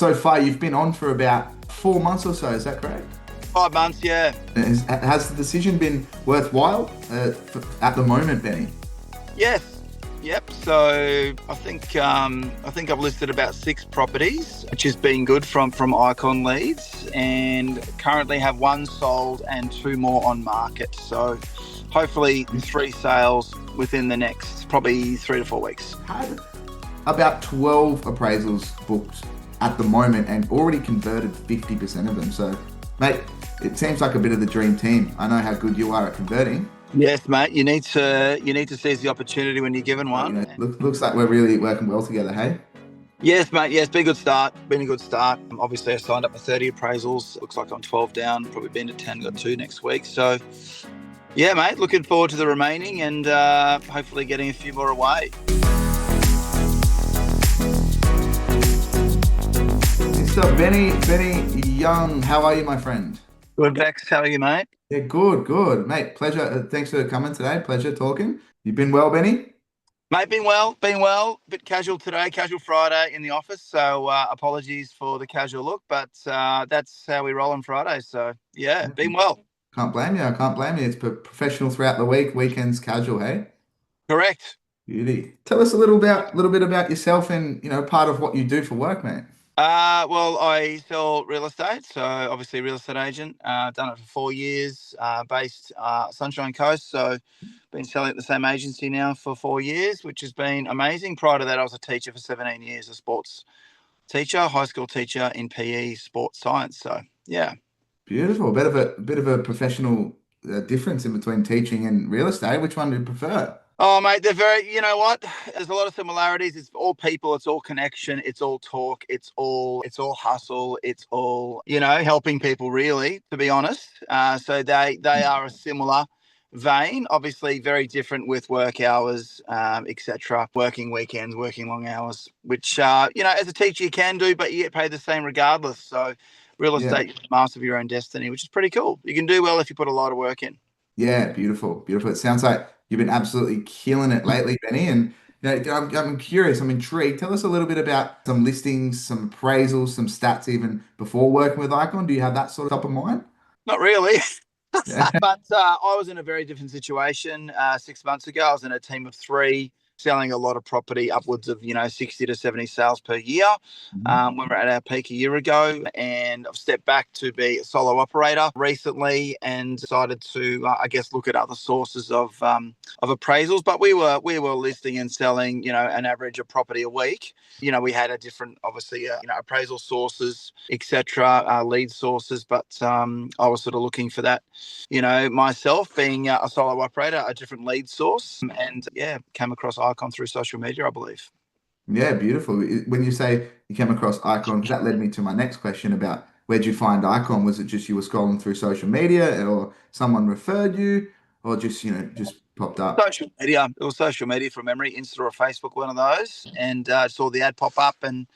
So far, you've been on for about 4 months or so. Is that correct? 5 months, yeah. Has the decision been worthwhile at the moment, Benny? Yes. Yep. So I think I've listed about 6 properties, which has been good from Icon leads, and currently have 1 sold and 2 more on market. So hopefully 3 sales within the next probably 3 to 4 weeks. Had about 12 appraisals booked at the moment and already converted 50% of them. So, mate, it seems like a bit of the dream team. I know how good you are at converting. Yes, mate. You need to seize the opportunity when you're given one. Looks like we're really working well together, hey? Yes, mate. Yes, been a good start. Been a good start. Obviously, I signed up for 30 appraisals. Looks like I'm 12 down. Probably been to 10. Got 2 next week. So, yeah, mate. Looking forward to the remaining and hopefully getting a few more away. Mr. Benny Young, how are you, my friend? Good, Vex. How are you, mate? Yeah, good, mate. Pleasure. Thanks for coming today. Pleasure talking. You been well, Benny? Mate, been well. Bit casual today, casual Friday in the office. So apologies for the casual look, but that's how we roll on Fridays. So yeah, been well. Can't blame you. I can't blame you. It's professional throughout the week. Weekends casual, hey? Correct. Beauty. Tell us a little bit about yourself and part of what you do for work, mate. Well, I sell real estate, so obviously a real estate agent. Done it for 4 years, based Sunshine Coast. So been selling at the same agency now for 4 years, which has been amazing. Prior to that, I was a teacher for 17 years, a sports teacher, high school teacher in PE, sports science. So yeah. Beautiful. A bit of a professional difference in between teaching and real estate. Which one do you prefer? Oh, mate, they're very, you know what? There's a lot of similarities. It's all people, it's all connection, it's all talk, it's all hustle, it's all, helping people really, to be honest. So they are a similar vein, obviously very different with work hours, etc. Working weekends, working long hours, which, as a teacher you can do, but you get paid the same regardless. So real Yeah. estate, you're the master of your own destiny, which is pretty cool. You can do well if you put a lot of work in. Yeah, beautiful. It sounds like you've been absolutely killing it lately, Benny. And I'm curious, I'm intrigued. Tell us a little bit about some listings, some appraisals, some stats, even before working with Icon. Do you have that sort of top of mind? Not really. Yeah. But I was in a very different situation 6 months ago. I was in a team of 3, selling a lot of property, upwards of 60 to 70 sales per year. Mhm. When we were at our peak a year ago, and I've stepped back to be a solo operator recently, and decided to, I guess, look at other sources of appraisals. But we were listing and selling, an average of property a week. We had a different, obviously, appraisal sources, etc., lead sources. But I was sort of looking for that, myself being a solo operator, a different lead source, and yeah, came across Icon through social media, I believe. Yeah, beautiful. When you say you came across Icon, 'cause that led me to my next question about where'd you find Icon? Was it just you were scrolling through social media or someone referred you or just popped up? Social media. It was social media from memory, Insta or Facebook, one of those, and saw the ad pop up, and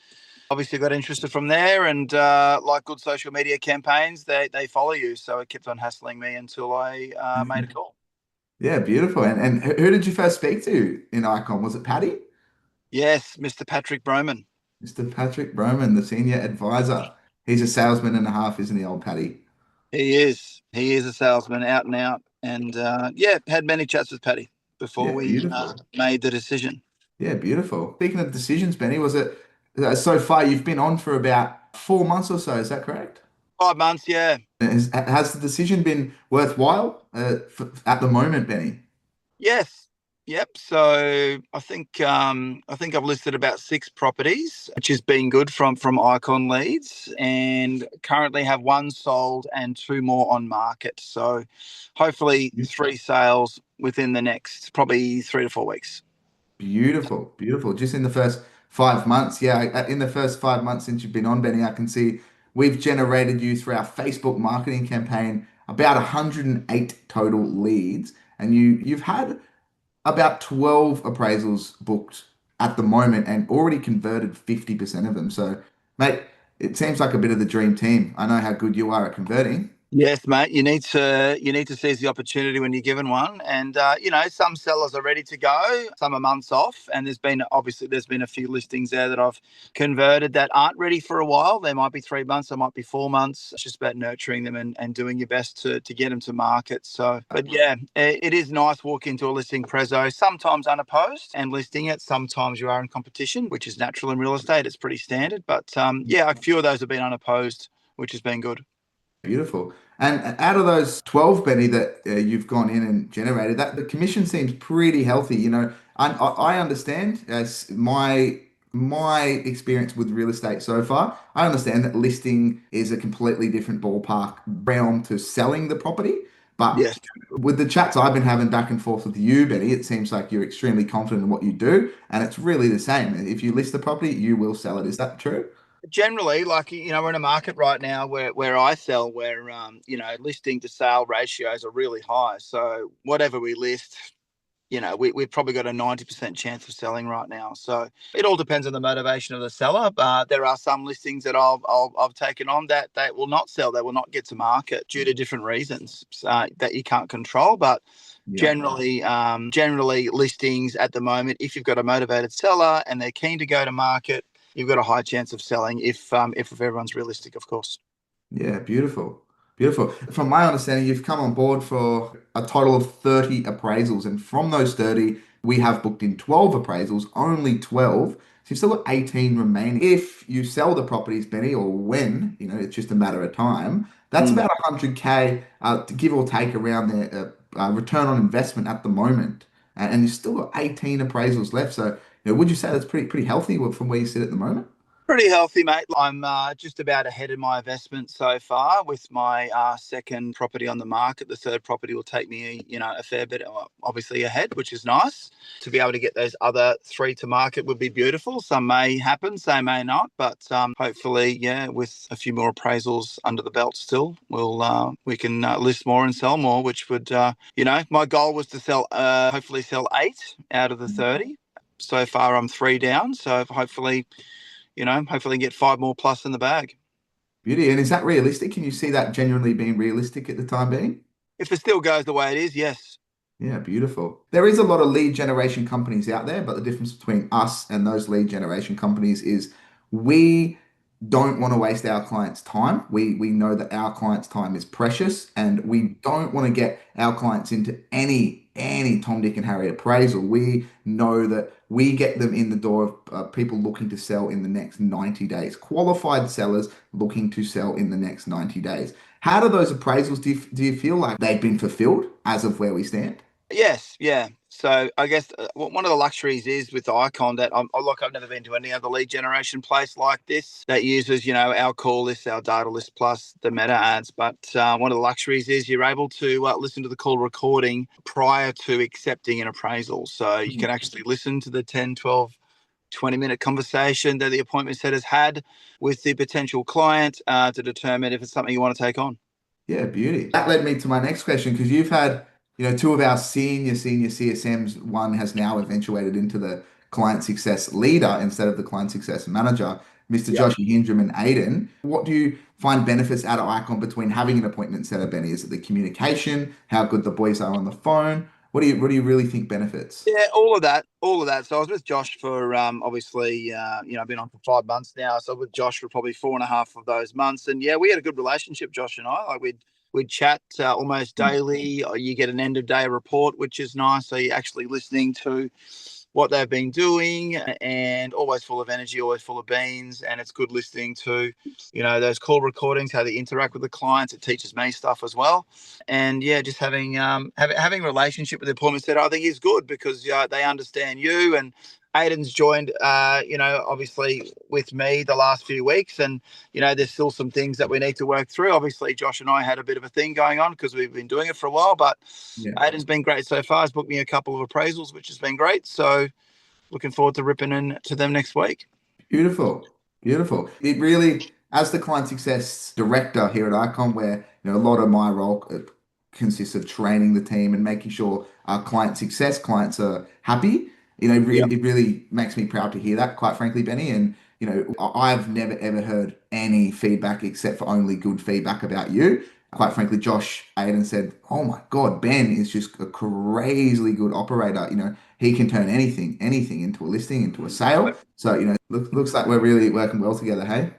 obviously got interested from there. And like good social media campaigns, they follow you, so it kept on hassling me until I made a call. Yeah, beautiful. And who did you first speak to in Icon? Was it Paddy? Yes, Mr. Patrick Broman. Mr. Patrick Broman, the senior advisor. He's a salesman and a half, isn't he, old Paddy? He is. He is a salesman, out and out. And yeah, had many chats with Paddy before Yeah, we beautiful. made the decision. Yeah, beautiful. Speaking of decisions, Benny, was it so far you've been on for about 4 months or so, is that correct? 5 months, yeah. Has the decision been worthwhile at the moment, Benny? Yes. Yep. So I think I've listed about 6 properties, which has been good from Icon leads, and currently have 1 sold and 2 more on market. So hopefully 3 sales within the next probably 3 to 4 weeks. Beautiful. Just in the first 5 months, yeah. In the first 5 months since you've been on, Benny, I can see we've generated you through our Facebook marketing campaign about 108 total leads, and you've had about 12 appraisals booked at the moment and already converted 50% of them. So, mate, it seems like a bit of the dream team. I know how good you are at converting. Yes, mate. You need to seize the opportunity when you're given one, and some sellers are ready to go, some are months off, and there's been a few listings there that I've converted that aren't ready for a while. They might be 3 months, they might be 4 months. It's just about nurturing them and doing your best to get them to market. So, but yeah, it is nice walking into a listing prezzo, sometimes unopposed, and listing it. Sometimes you are in competition, which is natural in real estate. It's pretty standard, but yeah, a few of those have been unopposed, which has been good. Beautiful. And out of those 12, Benny, that you've gone in and generated, that the commission seems pretty healthy. I understand as my experience with real estate so far. I understand that listing is a completely different ballpark realm to selling the property. But Yes. with the chats I've been having back and forth with you, Benny, it seems like you're extremely confident in what you do, and it's really the same. If you list the property, you will sell it. Is that true? Generally, like we're in a market right now where I sell, where listing to sale ratios are really high. So whatever we list, we've probably got a 90% chance of selling right now. So it all depends on the motivation of the seller. But there are some listings that I've taken on that will not sell. They will not get to market due to different reasons that you can't control. But Yeah. generally listings at the moment, if you've got a motivated seller and they're keen to go to market, you've got a high chance of selling if everyone's realistic, of course. Yeah, beautiful. Beautiful. From my understanding, you've come on board for a total of 30 appraisals. And from those 30, we have booked in 12 appraisals, only 12. So you've still got 18 remaining. If you sell the properties, Benny, or when, it's just a matter of time, that's Mm. about 100K to give or take around the return on investment at the moment. And you've still got 18 appraisals left. So, would you say that's pretty healthy from where you sit at the moment? Pretty healthy, mate. I'm just about ahead of my investment so far with my second property on the market. The third property will take me, a fair bit, obviously ahead, which is nice. To be able to get those other three to market would be beautiful. Some may happen, some may not, but hopefully, yeah, with a few more appraisals under the belt still, we can list more and sell more. Which would, my goal was to hopefully sell 8 out of the 30. So far, I'm 3 down. So hopefully get 5 more plus in the bag. Beauty. And is that realistic? Can you see that genuinely being realistic at the time being? If it still goes the way it is, yes. Yeah, beautiful. There is a lot of lead generation companies out there, but the difference between us and those lead generation companies is we don't want to waste our clients' time. We know that our clients' time is precious, and we don't want to get our clients into any Tom, Dick, and Harry appraisal. We know that we get them in the door of people looking to sell in the next 90 days, qualified sellers looking to sell in the next 90 days. How do those appraisals, do you feel like they've been fulfilled as of where we stand? Yes, yeah. So I guess one of the luxuries is with Icon that I've never been to any other lead generation place like this that uses, our call list, our data list plus the meta ads. But one of the luxuries is you're able to listen to the call recording prior to accepting an appraisal. So you can actually listen to the 10, 12, 20-minute conversation that the appointment setters had with the potential client to determine if it's something you want to take on. Yeah, beauty. That led me to my next question because you've had, two of our senior CSMs. One has now eventuated into the client success leader instead of the client success manager, Mr. Yep. Josh Hindram and Aiden. What do you find benefits out of Icon between having an appointment setter, Benny? Is it the communication, how good the boys are on the phone? What do you really think benefits? Yeah, all of that, all of that. So I was with Josh for obviously, I've been on for 5 months now. So with Josh for probably 4.5 of those months, and yeah, we had a good relationship, Josh and I. Like we'd chat almost daily. You get an end of day report, which is nice. So you're actually listening to what they've been doing, and always full of energy, always full of beans. And it's good listening to, those call recordings, how they interact with the clients. It teaches me stuff as well. And yeah, just having a relationship with the appointment center, I think is good because they understand you. And Aiden's joined, obviously with me the last few weeks, and there's still some things that we need to work through. Obviously, Josh and I had a bit of a thing going on because we've been doing it for a while, but Yeah. Aiden's been great so far. He's booked me a couple of appraisals, which has been great. So looking forward to ripping into them next week. Beautiful. Beautiful. It really, as the client success director here at Icon, where a lot of my role consists of training the team and making sure our clients are happy. Yeah. It really makes me proud to hear that, quite frankly, Benny. And I've never ever heard any feedback except for only good feedback about you. Quite frankly, Josh Aiden said, "Oh my God, Ben is just a crazily good operator. He can turn anything into a listing, into a sale. So, looks like we're really working well together, hey?"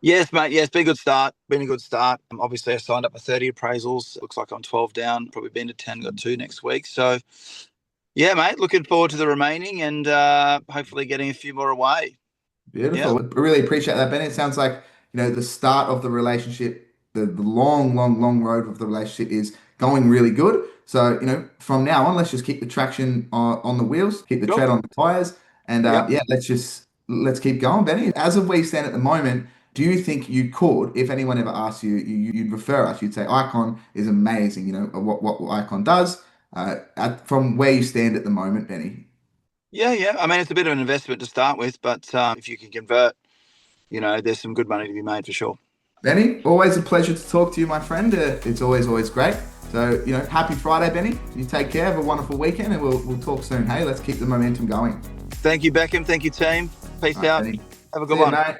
Yes, mate. Yes, been a good start. Been a good start. Obviously, I signed up for 30 appraisals. Looks like I'm 12 down. Probably been to 10. Got 2 next week. So, yeah, mate. Looking forward to the remaining and hopefully getting a few more away. Yeah. Beautiful. I really appreciate that, Ben. It sounds like, the start of the relationship, the long, long, long road of the relationship is going really good. So, from now on, let's just keep the traction on the wheels, keep the Sure. tread on the tires, and Yep. yeah, let's keep going, Benny. As of we stand at the moment, do you think you could, if anyone ever asked you, you'd refer us, you'd say Icon is amazing, what Icon does, from where you stand at the moment, Benny? Yeah, yeah. I mean, it's a bit of an investment to start with, but if you can convert, there's some good money to be made for sure. Benny, always a pleasure to talk to you, my friend. It's always great. So, happy Friday, Benny. You take care. Have a wonderful weekend, and we'll talk soon. Hey, let's keep the momentum going. Thank you, Beckham. Thank you, team. Peace All right, out. Benny. Have a See good you, one. mate.